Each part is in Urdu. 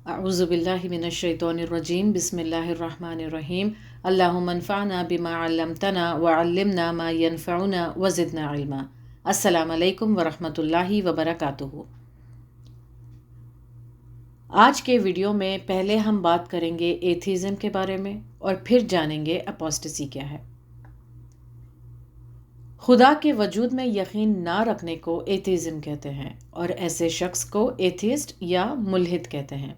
اعوذ باللہ من الشیطان الرجیم بسم اللہ الرحمن الرحیم اللہم انفعنا بما علمتنا وعلمنا ما ينفعنا وزدنا علما۔ السلام علیکم ورحمۃ اللہ وبرکاتہ۔ آج کے ویڈیو میں پہلے ہم بات کریں گے ایتھیزم کے بارے میں اور پھر جانیں گے اپوسٹسی کیا ہے۔ خدا کے وجود میں یقین نہ رکھنے کو ایتھیزم کہتے ہیں اور ایسے شخص کو ایتھیسٹ یا ملحد کہتے ہیں۔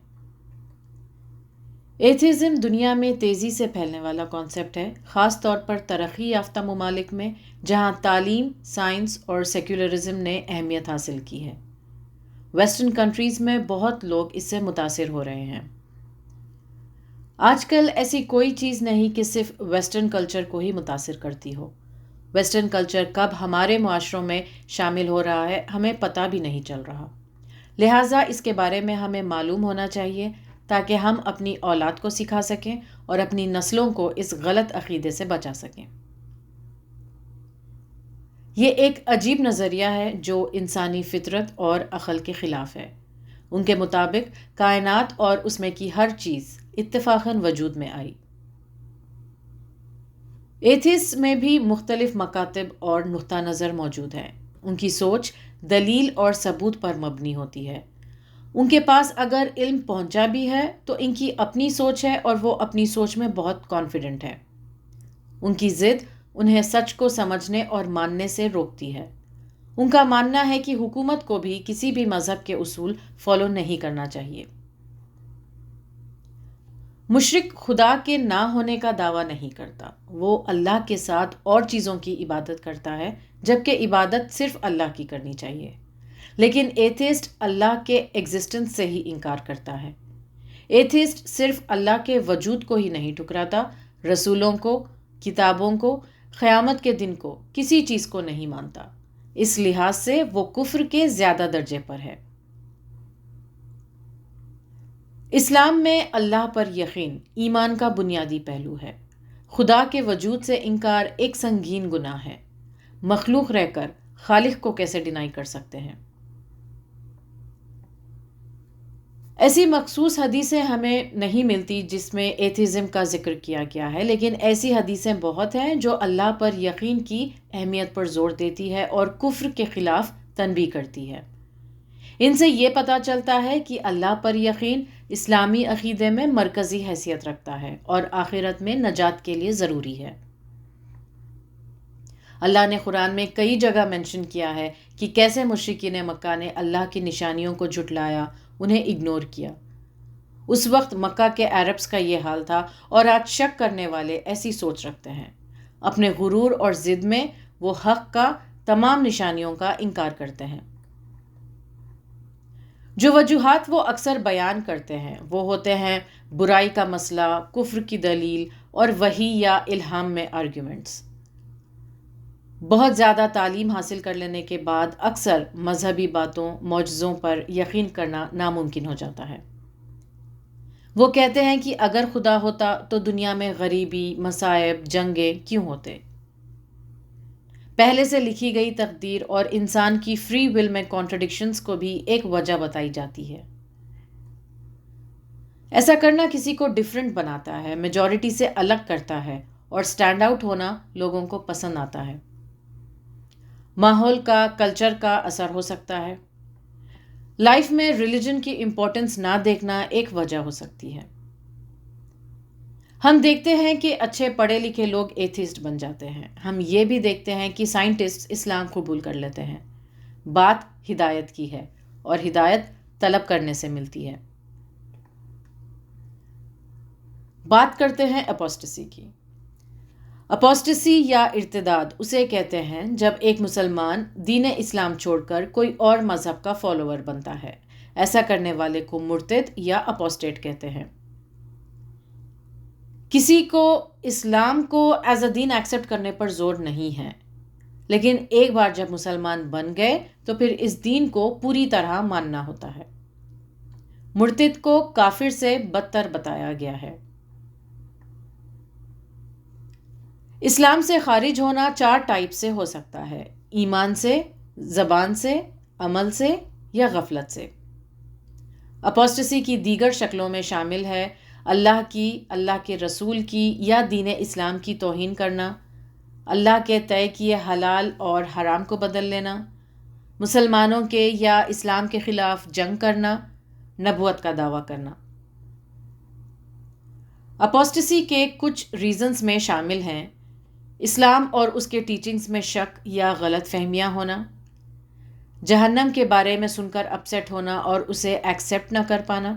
ایتھیزم دنیا میں تیزی سے پھیلنے والا کانسیپٹ ہے، خاص طور پر ترقی یافتہ ممالک میں جہاں تعلیم، سائنس اور سیکولرزم نے اہمیت حاصل کی ہے۔ ویسٹرن کنٹریز میں بہت لوگ اس سے متاثر ہو رہے ہیں۔ آج کل ایسی کوئی چیز نہیں کہ صرف ویسٹرن کلچر کو ہی متاثر کرتی ہو۔ ویسٹرن کلچر کب ہمارے معاشروں میں شامل ہو رہا ہے ہمیں پتہ بھی نہیں چل رہا، لہٰذا اس کے بارے میں ہمیں معلوم ہونا چاہیے تاکہ ہم اپنی اولاد کو سکھا سکیں اور اپنی نسلوں کو اس غلط عقیدے سے بچا سکیں۔ یہ ایک عجیب نظریہ ہے جو انسانی فطرت اور عقل کے خلاف ہے۔ ان کے مطابق کائنات اور اس میں کی ہر چیز اتفاقاً وجود میں آئی۔ ایتھیسٹ میں بھی مختلف مکاتب اور نقطہ نظر موجود ہیں۔ ان کی سوچ دلیل اور ثبوت پر مبنی ہوتی ہے۔ ان کے پاس اگر علم پہنچا بھی ہے تو ان کی اپنی سوچ ہے اور وہ اپنی سوچ میں بہت کانفیڈنٹ ہے۔ ان کی ضد انہیں سچ کو سمجھنے اور ماننے سے روکتی ہے۔ ان کا ماننا ہے کہ حکومت کو بھی کسی بھی مذہب کے اصول فالو نہیں کرنا چاہیے۔ مشرک خدا کے نہ ہونے کا دعویٰ نہیں کرتا، وہ اللہ کے ساتھ اور چیزوں کی عبادت کرتا ہے جبکہ عبادت صرف اللہ کی کرنی چاہیے۔ لیکن ایتھیسٹ اللہ کے ایگزسٹنس سے ہی انکار کرتا ہے۔ ایتھیسٹ صرف اللہ کے وجود کو ہی نہیں ٹھکراتا، رسولوں کو، کتابوں کو، قیامت کے دن کو، کسی چیز کو نہیں مانتا۔ اس لحاظ سے وہ کفر کے زیادہ درجے پر ہے۔ اسلام میں اللہ پر یقین ایمان کا بنیادی پہلو ہے۔ خدا کے وجود سے انکار ایک سنگین گناہ ہے۔ مخلوق رہ کر خالق کو کیسے ڈینائی کر سکتے ہیں؟ ایسی مخصوص حدیثیں ہمیں نہیں ملتی جس میں ایتھیزم کا ذکر کیا گیا ہے، لیکن ایسی حدیثیں بہت ہیں جو اللہ پر یقین کی اہمیت پر زور دیتی ہے اور کفر کے خلاف تنبیہ کرتی ہے۔ ان سے یہ پتہ چلتا ہے کہ اللہ پر یقین اسلامی عقیدے میں مرکزی حیثیت رکھتا ہے اور آخرت میں نجات کے لیے ضروری ہے۔ اللہ نے قرآن میں کئی جگہ منشن کیا ہے کہ کیسے مشرکین مکہ نے اللہ کی نشانیوں کو جھٹلایا، انہیں اگنور کیا۔ اس وقت مکہ کے عربز کا یہ حال تھا اور آج شک کرنے والے ایسی سوچ رکھتے ہیں۔ اپنے غرور اور ضد میں وہ حق کا تمام نشانیوں کا انکار کرتے ہیں۔ جو وجوہات وہ اکثر بیان کرتے ہیں وہ ہوتے ہیں برائی کا مسئلہ، کفر کی دلیل اور وحی یا الہام میں آرگیومنٹس۔ بہت زیادہ تعلیم حاصل کر لینے کے بعد اکثر مذہبی باتوں، معجزوں پر یقین کرنا ناممکن ہو جاتا ہے۔ وہ کہتے ہیں کہ اگر خدا ہوتا تو دنیا میں غریبی، مصائب، جنگیں کیوں ہوتے؟ پہلے سے لکھی گئی تقدیر اور انسان کی فری ول میں کانٹرڈکشنز کو بھی ایک وجہ بتائی جاتی ہے۔ ایسا کرنا کسی کو ڈیفرنٹ بناتا ہے، میجورٹی سے الگ کرتا ہے اور سٹینڈ آؤٹ ہونا لوگوں کو پسند آتا ہے۔ ماحول کا، کلچر کا اثر ہو سکتا ہے۔ لائف میں ریلیجن کی امپورٹنس نہ دیکھنا ایک وجہ ہو سکتی ہے۔ ہم دیکھتے ہیں کہ اچھے پڑھے لکھے لوگ ایتھیسٹ بن جاتے ہیں۔ ہم یہ بھی دیکھتے ہیں کہ سائنٹسٹ اسلام قبول کر لیتے ہیں۔ بات ہدایت کی ہے اور ہدایت طلب کرنے سے ملتی ہے۔ بات کرتے ہیں اپوسٹسی کی۔ اپوسٹسی یا ارتداد اسے کہتے ہیں جب ایک مسلمان دین اسلام چھوڑ کر کوئی اور مذہب کا فالوور بنتا ہے۔ ایسا کرنے والے کو مرتد یا اپوسٹیٹ کہتے ہیں۔ کسی کو اسلام کو ایز اے دین ایکسیپٹ کرنے پر زور نہیں ہے، لیکن ایک بار جب مسلمان بن گئے تو پھر اس دین کو پوری طرح ماننا ہوتا ہے۔ مرتد کو کافر سے بدتر بتایا گیا ہے۔ اسلام سے خارج ہونا 4 ٹائپ سے ہو سکتا ہے: ایمان سے، زبان سے، عمل سے یا غفلت سے۔ اپوسٹسی کی دیگر شکلوں میں شامل ہے اللہ کی، اللہ کے رسول کی یا دین اسلام کی توہین کرنا، اللہ کے طے کیے حلال اور حرام کو بدل لینا، مسلمانوں کے یا اسلام کے خلاف جنگ کرنا، نبوت کا دعویٰ کرنا۔ اپوسٹسی کے کچھ ریزنز میں شامل ہیں اسلام اور اس کے ٹیچنگز میں شک یا غلط فہمیاں ہونا، جہنم کے بارے میں سن کر اپسیٹ ہونا اور اسے ایکسیپٹ نہ کر پانا،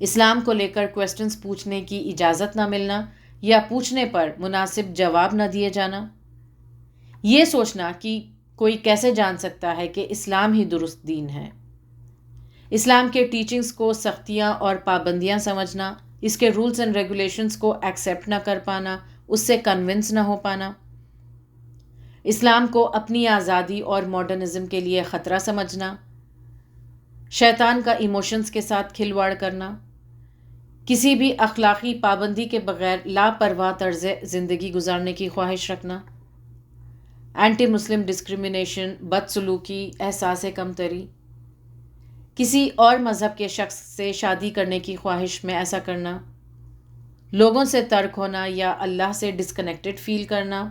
اسلام کو لے کر کویسچنز پوچھنے کی اجازت نہ ملنا یا پوچھنے پر مناسب جواب نہ دیے جانا، یہ سوچنا کہ کوئی کیسے جان سکتا ہے کہ اسلام ہی درست دین ہے، اسلام کے ٹیچنگز کو سختیاں اور پابندیاں سمجھنا، اس کے رولز اینڈ ریگولیشنز کو ایکسیپٹ نہ کر پانا، اس سے کنونس نہ ہو پانا، اسلام کو اپنی آزادی اور ماڈرنزم کے لیے خطرہ سمجھنا، شیطان کا ایموشنز کے ساتھ کھلواڑ کرنا، کسی بھی اخلاقی پابندی کے بغیر لاپرواہ طرز زندگی گزارنے کی خواہش رکھنا، اینٹی مسلم ڈسکریمنیشن، بدسلوکی، احساس کمتری، کسی اور مذہب کے شخص سے شادی کرنے کی خواہش میں ایسا کرنا، لوگوں سے ترک ہونا یا اللہ سے ڈسکنیکٹڈ فیل کرنا،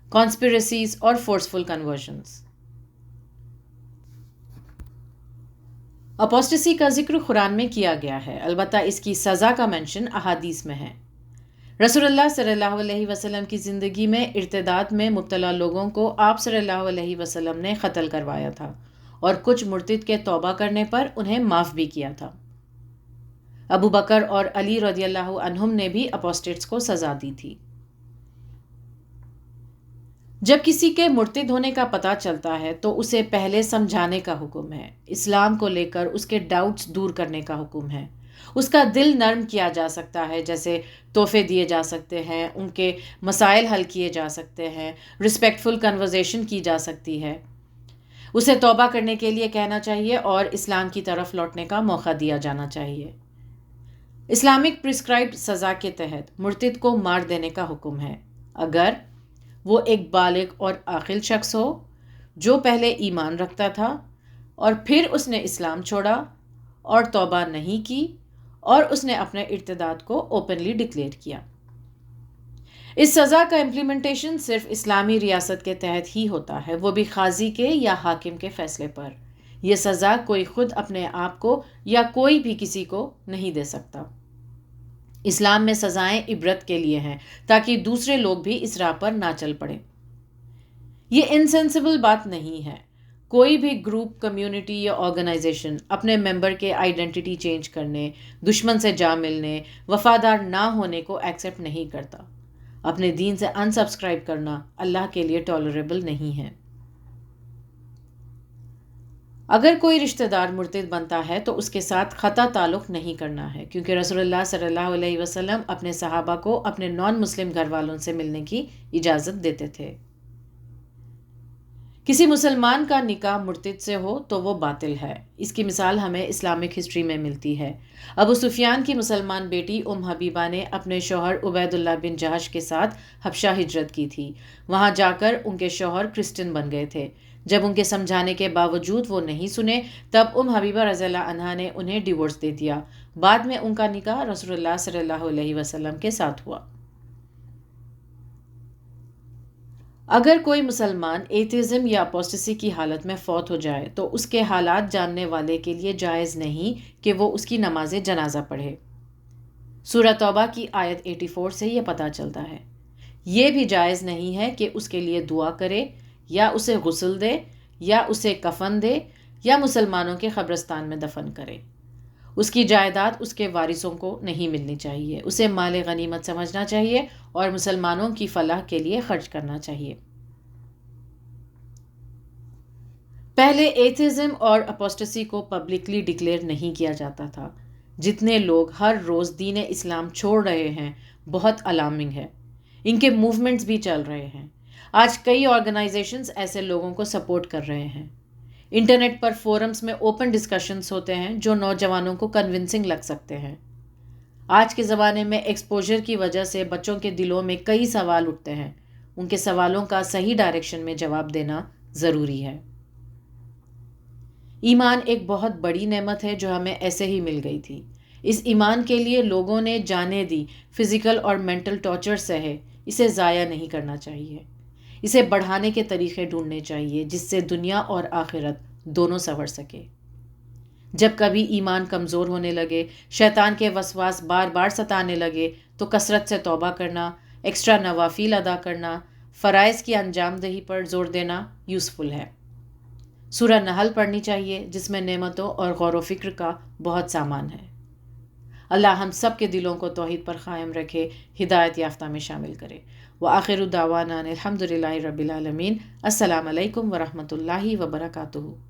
کانسپریسیز اور فورسفل کنورژنز۔ اپوسٹسی کا ذکر قرآن میں کیا گیا ہے، البتہ اس کی سزا کا مینشن احادیث میں ہے۔ رسول اللہ صلی اللہ علیہ وسلم کی زندگی میں ارتداد میں مبتلا لوگوں کو آپ صلی اللہ علیہ وسلم نے قتل کروایا تھا اور کچھ مرتد کے توبہ کرنے پر انہیں معاف بھی کیا تھا۔ ابو بکر اور علی رضی اللہ عنہم نے بھی اپوسٹیٹس کو سزا دی تھی۔ جب کسی کے مرتد ہونے کا پتہ چلتا ہے تو اسے پہلے سمجھانے کا حکم ہے، اسلام کو لے کر اس کے ڈاؤٹس دور کرنے کا حکم ہے، اس کا دل نرم کیا جا سکتا ہے، جیسے تحفے دیے جا سکتے ہیں، ان کے مسائل حل کیے جا سکتے ہیں، رسپیکٹفل کنورزیشن کی جا سکتی ہے، اسے توبہ کرنے کے لیے کہنا چاہیے اور اسلام کی طرف لوٹنے کا موقع دیا جانا چاہیے۔ اسلامک پرسکرائبڈ سزا کے تحت مرتد کو مار دینے کا حکم ہے اگر وہ ایک بالغ اور عاقل شخص ہو جو پہلے ایمان رکھتا تھا اور پھر اس نے اسلام چھوڑا اور توبہ نہیں کی اور اس نے اپنے ارتداد کو اوپنلی ڈکلیئر کیا۔ اس سزا کا امپلیمنٹیشن صرف اسلامی ریاست کے تحت ہی ہوتا ہے، وہ بھی قاضی کے یا حاکم کے فیصلے پر۔ یہ سزا کوئی خود اپنے آپ کو یا کوئی بھی کسی کو نہیں دے سکتا۔ اسلام میں سزائیں عبرت کے لیے ہیں تاکہ دوسرے لوگ بھی اس راہ پر نہ چل پڑیں۔ یہ انسینسیبل بات نہیں ہے۔ کوئی بھی گروپ، کمیونٹی یا آرگنائزیشن اپنے ممبر کے آئیڈینٹی چینج کرنے، دشمن سے جا ملنے، وفادار نہ ہونے کو ایکسیپٹ نہیں کرتا۔ اپنے دین سے انسبسکرائب کرنا اللہ کے لیے ٹالریبل نہیں ہے۔ اگر کوئی رشتہ دار مرتد بنتا ہے تو اس کے ساتھ قطع تعلق نہیں کرنا ہے، کیونکہ رسول اللہ صلی اللہ علیہ وسلم اپنے صحابہ کو اپنے نان مسلم گھر والوں سے ملنے کی اجازت دیتے تھے۔ کسی مسلمان کا نکاح مرتد سے ہو تو وہ باطل ہے۔ اس کی مثال ہمیں اسلامک ہسٹری میں ملتی ہے۔ ابو سفیان کی مسلمان بیٹی حبیبہ نے اپنے شوہر عبید اللہ بن جہش کے ساتھ حبشہ ہجرت کی تھی۔ وہاں جا کر ان کے شوہر کرسچن بن گئے تھے۔ جب ان کے سمجھانے کے باوجود وہ نہیں سنے تب حبیبہ رضی اللہ عنہا نے انہیں ڈیورس دے دیا۔ بعد میں ان کا نکاح رسول اللہ صلی اللہ علیہ وسلم کے ساتھ ہوا۔ اگر کوئی مسلمان ایتھیزم یا اپوسٹسی کی حالت میں فوت ہو جائے تو اس کے حالات جاننے والے کے لیے جائز نہیں کہ وہ اس کی نماز جنازہ پڑھے۔ سورہ توبہ کی آیت 84 سے یہ پتہ چلتا ہے۔ یہ بھی جائز نہیں ہے کہ اس کے لیے دعا کرے یا اسے غسل دے یا اسے کفن دے یا مسلمانوں کے قبرستان میں دفن کرے۔ اس کی جائیداد اس کے وارثوں کو نہیں ملنی چاہیے، اسے مال غنیمت سمجھنا چاہیے اور مسلمانوں کی فلاح کے لیے خرچ کرنا چاہیے۔ پہلے ایتھیزم اور اپوسٹسی کو پبلکلی ڈکلیئر نہیں کیا جاتا تھا۔ جتنے لوگ ہر روز دین اسلام چھوڑ رہے ہیں بہت الارمنگ ہے۔ ان کے موومنٹس بھی چل رہے ہیں۔ آج کئی آرگنائزیشنز ایسے لوگوں کو سپورٹ کر رہے ہیں۔ انٹرنیٹ پر فورمز میں اوپن ڈسکشنز ہوتے ہیں جو نوجوانوں کو کنونسنگ لگ سکتے ہیں۔ آج کے زمانے میں ایکسپوجر کی وجہ سے بچوں کے دلوں میں کئی سوال اٹھتے ہیں۔ ان کے سوالوں کا صحیح ڈائریکشن میں جواب دینا ضروری ہے۔ ایمان ایک بہت بڑی نعمت ہے جو ہمیں ایسے ہی مل گئی تھی۔ اس ایمان کے لیے لوگوں نے جانیں دی، فزیکل اور مینٹل ٹارچر سہے، اسے ضائع نہیں کرنا چاہیے۔ اسے بڑھانے کے طریقے ڈھونڈنے چاہیے جس سے دنیا اور آخرت دونوں سنور سکے۔ جب کبھی ایمان کمزور ہونے لگے، شیطان کے وسواس بار بار ستانے لگے تو کثرت سے توبہ کرنا، ایکسٹرا نوافل ادا کرنا، فرائض کی انجام دہی پر زور دینا یوزفل ہے۔ سورہ نحل پڑھنی چاہیے جس میں نعمتوں اور غور و فکر کا بہت سامان ہے۔ اللہ ہم سب کے دلوں کو توحید پر قائم رکھے، ہدایت یافتہ میں شامل کرے۔ وآخر دعوانا الحمد للہ رب العالمین۔ السلام علیکم ورحمۃ اللہ وبرکاتہ۔